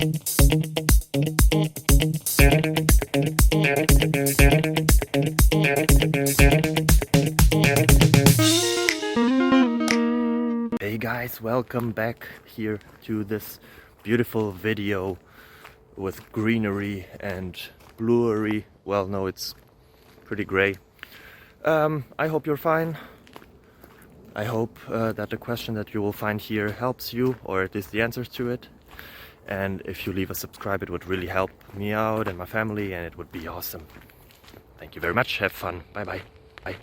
Hey guys, welcome back here to this beautiful video with greenery and bluery. Well, no, it's pretty gray. I hope you're fine. I hope that the question that you will find here helps you, or at least the answers to it. And if you leave a subscribe, it would really help me out and my family, and it would be awesome. Thank you very much. Have fun. Bye bye. Bye.